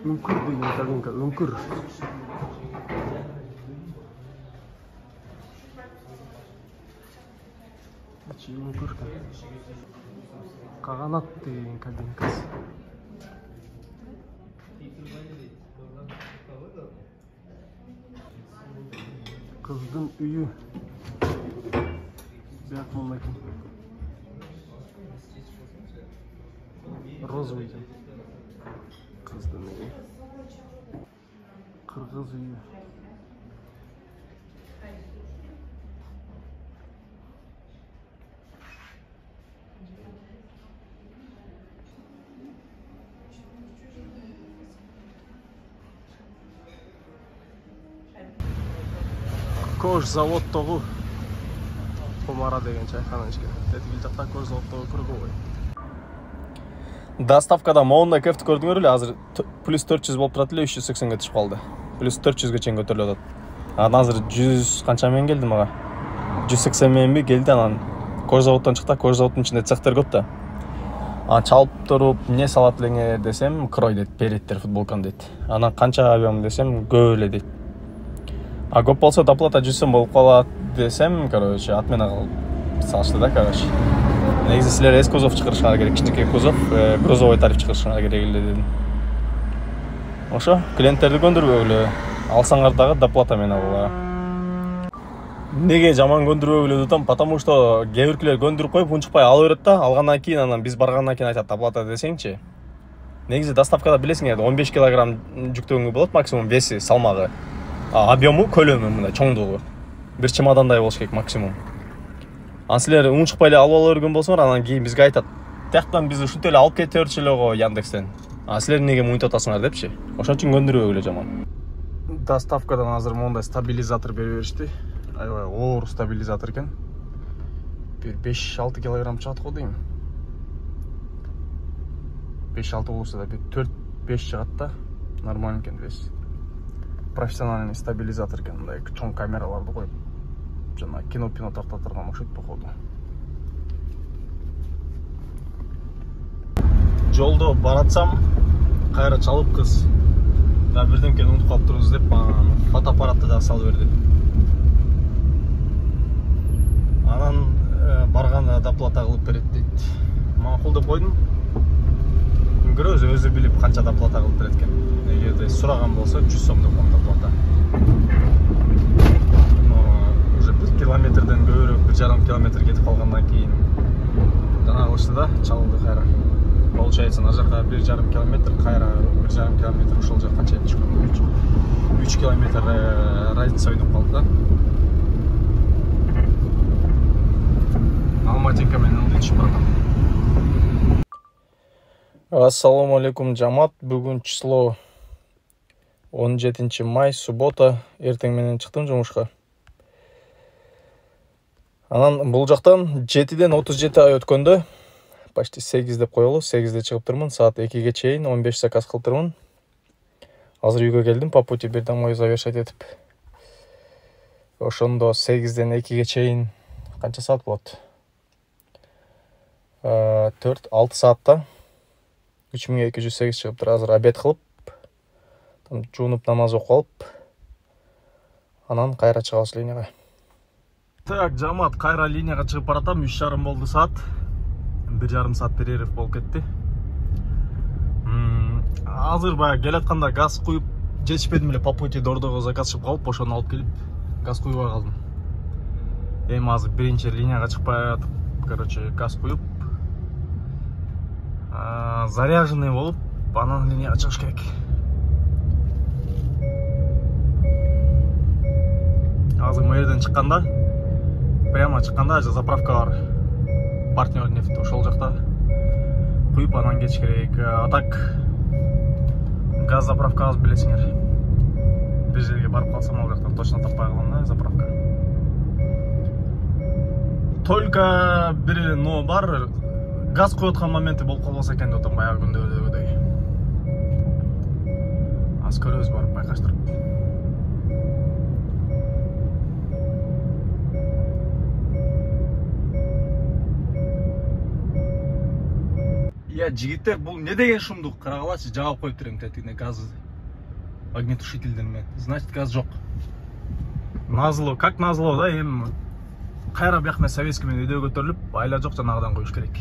Үңкүр деген кабинка, үңкүр. Үңкүр. Каганат деген кабинкасы. Кыздын үйү. Бияк мындай. Розовый. Кыздын үйү. Кыргыз үйү. Кош заводтогу Комара деген чайхана ичкен. Тетигил жакта кош заводтогу кургой. Доставкада моундай кефти көрдүңөр эле, азыр плюс 400 болуп турат эле, 380 түшүп калды. Плюс 400 чейин көтөрүлүп атат. Анан азыр 100 канча мен келди мага. 180 менби келди, анан кош заводдон чыкты, кош заводдун ичинде цехтер көп да. Анан чалып туруп, эмне салат элеңе десем, крой дейт, береттер футболканы дейт. Анан канча объем десем, көп эле дейт. А көп болсо доплата 100 сом болуп калат десем, короче, от мени кылып салышты да, короче. Негизи силер эс кузов чыгарышыңар керек, кичинекей кузов, грузовой тариф чыгарышыңар керек эле дедим. Ошо, клиенттерди көндүрбөгүлө, алсаңар дагы доплата менен алгыла. Неге жаман көндүрбөгүлө дутам, потому что кээ биркилер көндүрүп коюп унчукпай ала берет да, алгандан кийин анан биз баргандан кийин айтат доплата десеңчи. Негизи доставкада билесиңер, 15 кг жүктөгөнгө болот максимум веси, салмагы. Объему, көлөмү мындай чоңдугу. Бир чемодандай болуш керек максимум. Анан силер унчукпай эле алып ала берген болсоңор, анан кийин бизге айтат. Тияктан биз ушинтип эле алып кете берчү эле го Яндекстен. А силер эмнеге мынтип атасыңар депчи. Ошон үчүн көндүрбөгүлө жаман. Доставкадан азыр мондай стабилизатор берип беришти. Аябай оор стабилизатор экен. Бир 5-6 кг чыгат го дейм. 5-6 болсо да бир 4-5 чыгат да. Нормально экен вес. Профессиональный стабилизатор экен, мындай чоң камераларды коюп, жана кино тарта турган окшойт походу. Жолдо баратсам, кайра чалып кыз. Да бирдемкени унутуп калыптырбыз деп, фотоаппаратты да салып берди. Анан барганда доплата кылып берет дейт. Макул деп койдум. Өзү билип канча доплата кылып берет экен. Эгерде сураган болсо 100 сом деп коем доплата. Уже 1 километрден көбүрөөк, 1,5 километр кетип калгандан кийин жана кылышты да, чалды кайра. Получается, на жака 1,5 километр, кайра 1,5 километр ушул жака чейин түшкөн. 3 километр разница ойноп калды да. Алматинка менен ылдый баратам. Ассаламу алейкум, жамат. Бүгүн число 17 май, суббота. Эртең менен чыктым жумушка. Анан бул жактан 7ден 37 ай өткөндө, почти 8 деп коелу, 8де чыгып турмун, саат 2ге чейин 15 заказ кылып турмун. Азыр үйгө келдим, по пути бир домой завершать этип. Ошондо 8ден 2ге чейин канча саат болот? 4-6 саатта 3208 чыгыптыр. Азыр обед кылып, жуунуп намаз окуп алып, анан кайра чыгабыз линияга. Так, жамат, кайра линияга чыгып баратам. 3,5 болду саат. 1,5 саат перерыв болуп кетти. Азыр баягы келатканда газ куюп жетишпедим эле, по пути дордого заказ чыгып калып, ошону алып келип газ куйбай калдым. Эми азыр биринчи линияга чыкпай атып, короче, газ куюп, заряженный болуп, анан линияга чыгыш керек. Азыр мэрден чыкканда, прямо чыкканда заправка бар. Партнер нефть ошол жакта куюп анан кетиш керек. А так Газ заправка аз білесіңер. Bir жерге барып қалсам ол жақтан точно таппай қалам да заправка. Только бір но бар, газ қойотқан моменті болып қалбаса екен деп отырмын баяғы күндегідей. Аз көрөбүз барып байкаштырып. Я жигиттер, бул не деген шумдук? Карагалачы, жаап коюп турем тетигине газ огнетушительден. Значит, газ жок. Назылоо, как назылоо да, эми кайра бияк советский менен өйдө көтөрүлүп, айла жок жанагыдан коюш керек.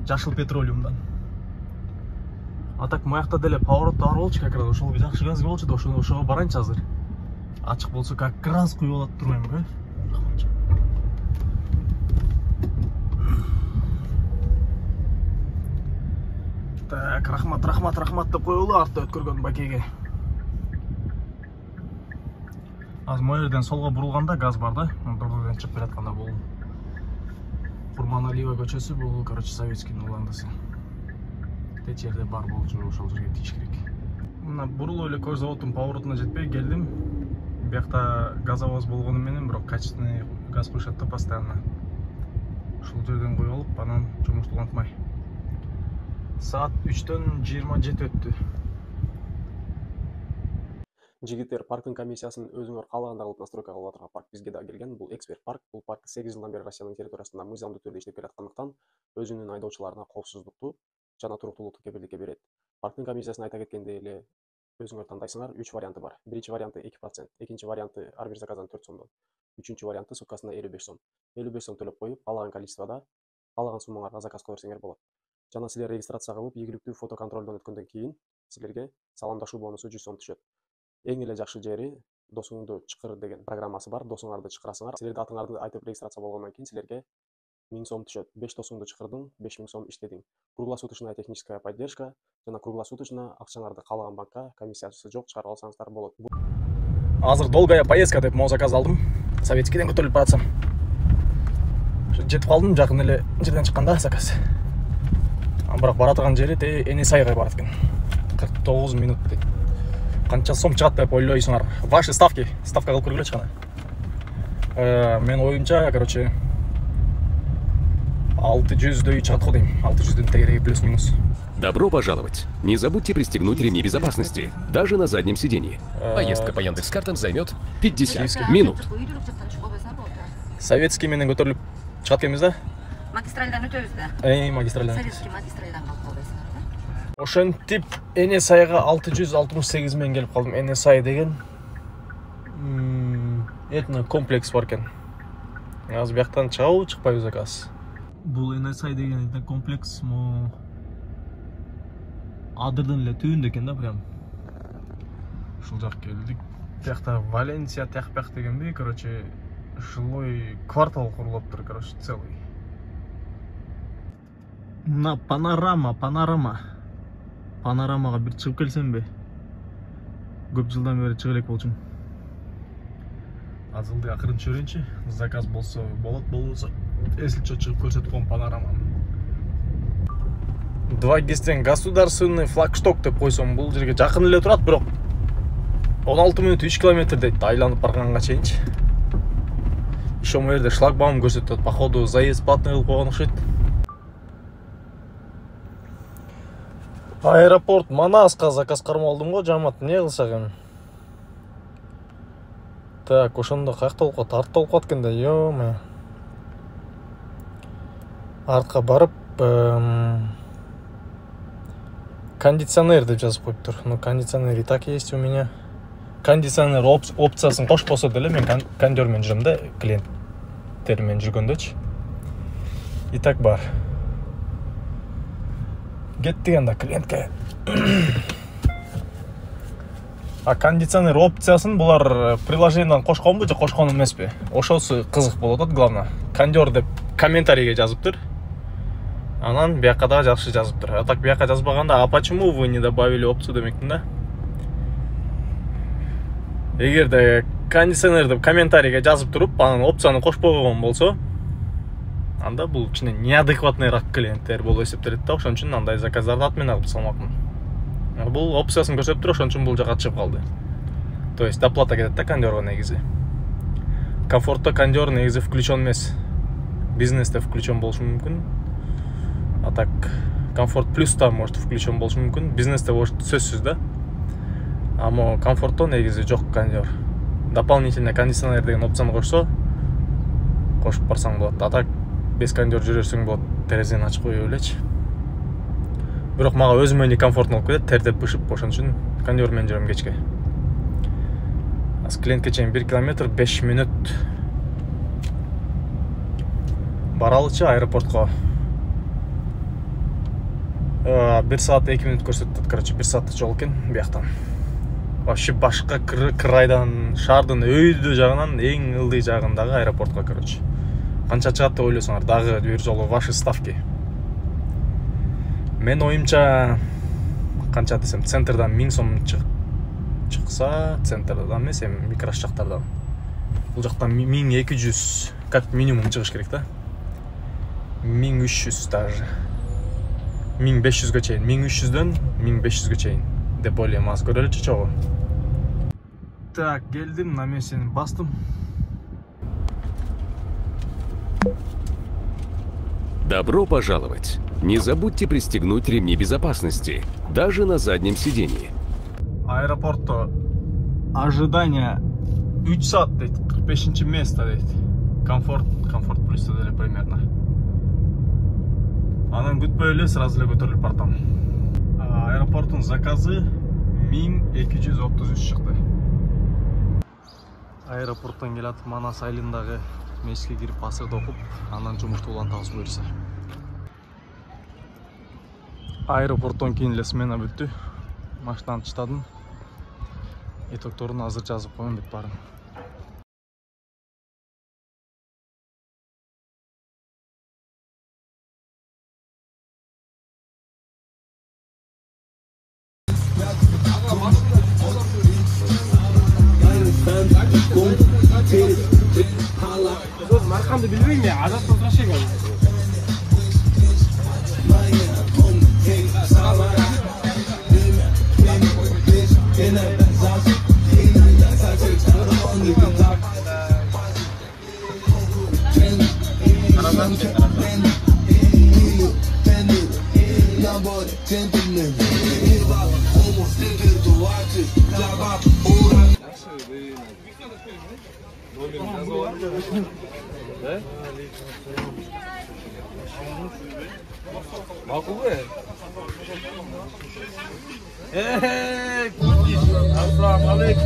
Жашыл петролиумдан. А так маяқта деле поворот бар болчу, как раз ошол жакшы газ болчу да, ошого барайынчы азыр. Ачык болсо как раз куюп алат турбаймынбы? Так, рахмат деп коелу артта өткөргөн бакеге. Аз мој жерден солго бурулганда газ бар да, дордодон чыгып келатканда бул Курманалиева көчөсү, бул короче советскийдин уландысы. Тет жерде бар болчу, ошол жерге тийиш керек. Мына бурулуп эле көз заводдун поворотуна жетпей келдим. Биякта газовоз болгону менен бирок качественный газ куюшат да постоянно. Ушул жерден коюп алып, анан жумушту улантмай. Saat 3'ten 27 öttü. Жигиттер, парктын комиссиясын өзүңөр каалагандай кылып настройка кылып атырган парк бизге да келген. Бул эксперт парк. Бул парк 8 жылдан бери Россиянын территориясында мыйзамдуу түрдө иштеп келаткандыктан өзүнүн айдоочуларына коопсуздукту жана туруктуулукту кепилдикке берет. Парктын комиссиясын айта кеткенде эле өзүңөр тандайсыңар, 3 варианты бар. Биринчи варианты 2%, экинчи варианты ар бир заказдан 4 сомдон, үчүнчү варианты суткасына 55 сом. 55 сом төлөп коюп, каалаган количествода, каалаган суммаңарга заказ кыла берсеңер болот. Жана силер регистрация кылып, ийгиликтүү фотоконтролдон өткөндөн кийин силерге саламдашуу бонусу 100 сом түшөт. Эң эле жакшы жери досуңду чакыр деген программасы бар. Досуңарды чакырасыңар. Силерде атыңарды айтып регистрация болгондон кийин силерге 1000 сом түшөт. 5 досуңду чакырдың, 5000 сом иштедиң. Круглосуточная техническая поддержка жана круглосуточно акчаңарды каалаган банкка комиссиясы жок чыгарып алсаңыздар болот. Азыр долгая поездка деп мо заказ алдым. Советскийден көтөрүлүп баратсам. Жетип калдым, жакын эле жерден чыкканда заказ. Бирок бара турган жери Энисайга барат экен. 49 минут дейт. Канча сом чыгат деп ойлойсуңар? Ваши ставки, ставка кылып көргүлөчү кана. Мен оюмча, короче, 600 чыгат го дейм. 600дөн тегереги плюс-минус. Добро пожаловать! Не забудьте пристегнуть ремни безопасности, даже на заднем сиденье. Поездка по Яндекс.Картам займет 50 минут. Советский менен көтөрүлүп чыгат экенбиз да? Магистральдан өтөбүз да. Магистральдан. Советский магистральдан калып калбайсыңар да. Ошентип Энисайга 668 менен келип калдым. Энисай деген этно комплекс бар экен. Азыр бияктан чыгабы, чыкпайбы заказ? Бул Энисай деген этно комплекс мо Адырдын эле түбүндө экен да, прям. Ушул жак келдик. Биякта Валенсия тияк дегенби, короче, жилой квартал курулуп тур, короче, целый. Мына панорамага бир чыгып келсемби? Көп жылдан бери чыга элек болчумун. Азылды акырын чөйрөнчү, заказ болсо болот, болбосо эсилчө чыгып көрсөтүп коем панораманы. 2 гистен государственный флагшток деп койсом, бул жерге жакын эле турат, бирок 16 минут 3 километр дейт, айланып барганга чейинчи. Ошо жерде шлагбаум көрсөтөт, походу заезд платный кылып койгон окшойт. Аэропорт Манаска заказ кармап алдым го, жамат, не кылсак эми? Так, ошондо каякта болуп калат, артта болуп калат экен да, ё-мо. Артка барып, кондиционер деп жазып коюптур. Ну, кондиционер и так есть у меня. Кондиционер опциясын кошпосо деле мен кондер менен жүрөм да, клиенттер менен жүргөндөчү. И так бар. Кеттик анда клиентке. А кондиционер опциясын булар приложениеден кошконбу же кошкон эмеспи? Ошосу кызык болот да, главное. Кондер деп комментарийге жазыптыр. Анан бияка да жакшы жазыптыр. А так бияка жазбаганда, а почему вы не добавили опцию демектин да? Эгерде кондиционер деп комментарийге жазып туруп, анан опцияны кошпой койгон болсо, анда бул кичине неадекватныйраак клиенттер болуп эсептелет да, ошон үчүн андай заказдарды ат мен алып салмакмын. Бул опциясын көрсөтүп туруп, ошон үчүн бул жака чыгып калды. То есть доплата кетет да кондерго негизи. Комфортто кондер негизи включен эмес. Бизнесте включен болушу мүмкүн. А так комфорт плюста может включен болушу мүмкүн. Бизнесте сөзсүз да. Ама комфортто негизи жок кондер. Дополнительный кондиционер деген опцияны кошсо, кошуп барсаң болот. А так без кондер жүрөрсүң болот, терезени ачып коюп элечи. Бирок мага өзүмө не комфортно болуп кетет, тердеп бышып, ошон үчүн кондер менен жүрөм кечке. Клиентке чейин 1 километр 5 минут баралычы аэропортко. 1 саат 2 минут көрсөтөт, короче, 1 сааттык жол экен бияктан. Вообще башка крайдан, шаардын өйдө жагынан эң ылдый жагындагы аэропортко, короче. Канча чыгат деп ойлосоңор, дагы бир жолу ваши ставки. Мен оюмча канча десем, центрдан 1000 сом чыкса, центрдан эмес, эми микрос жактардан. Бул жактан 1200 как минимум чыгыш керек да. 1300 даже. 1500ге чейин, 1300дөн 1500ге чейин деп ойлойм, аз көрөлүчү чогуу. Так, келдим, намесени бастым. Добро пожаловать! Не забудьте пристегнуть ремни безопасности, даже на заднем сидении. Аэропортто ожидание 3 саат дейт, 45 место дейт. Комфорт плюс деле примерно. Анан күтпөй эле сразу эле көтөрүлүп бартам. Аэропорттун заказы 1233 чыкты. Аэропорттон келатып Манас айылындагы мешитке кирип асырды окуп, анан жумушту улантабыз буюрса. Аэропорттон кийин эле смена бүттү. Машинаны чыдадым. Итокторун азыр жазып коем бүт барын. Markamda bilmeyim ya, adat bozma şey geldi. Makul Hey, Assalamualaikum.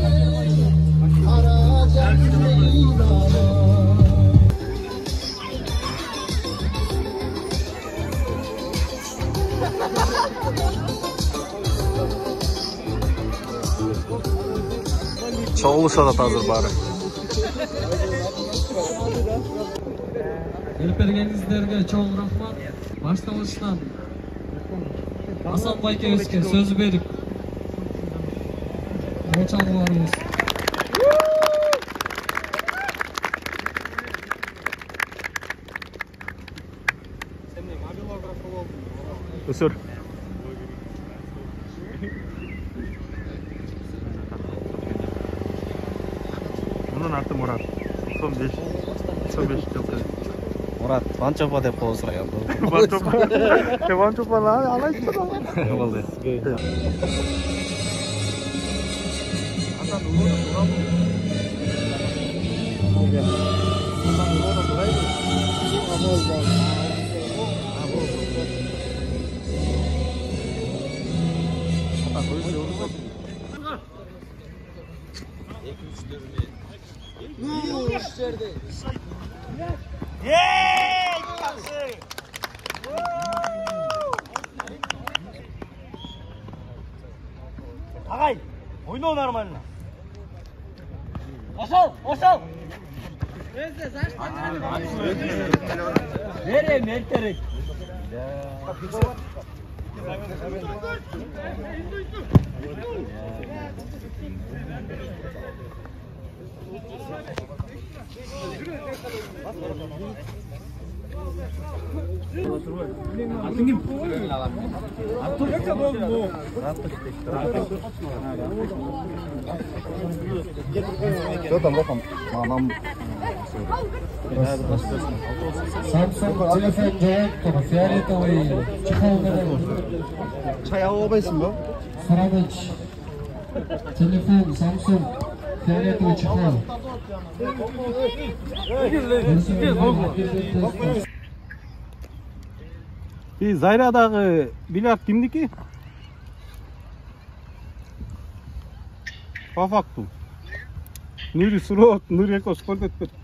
Çoğuluşa da hazır bari. Gelip bergenizlerge çoğul rahmat. Başlamıştan Hasan Baykeviz'e söz verip Moçalılarımız. Isır. Bunun artı Murat. Son 5 yıl. Murat, Vançopa dep koyup sıraya aldı. Vançopa lan, alayım da. Oldu. Agay, oyna нормально. Ошол. Nereye merterek? Samsung телефон жоғалтты, фиолетовый чехолдары. Çay alabilsin mi? Сраныч. Телефон Samsung фиолетовый чехол. Зайрадағы бильярд кімдікі? По факту. Нұры сұрот, нұры еко сколько өтпеді.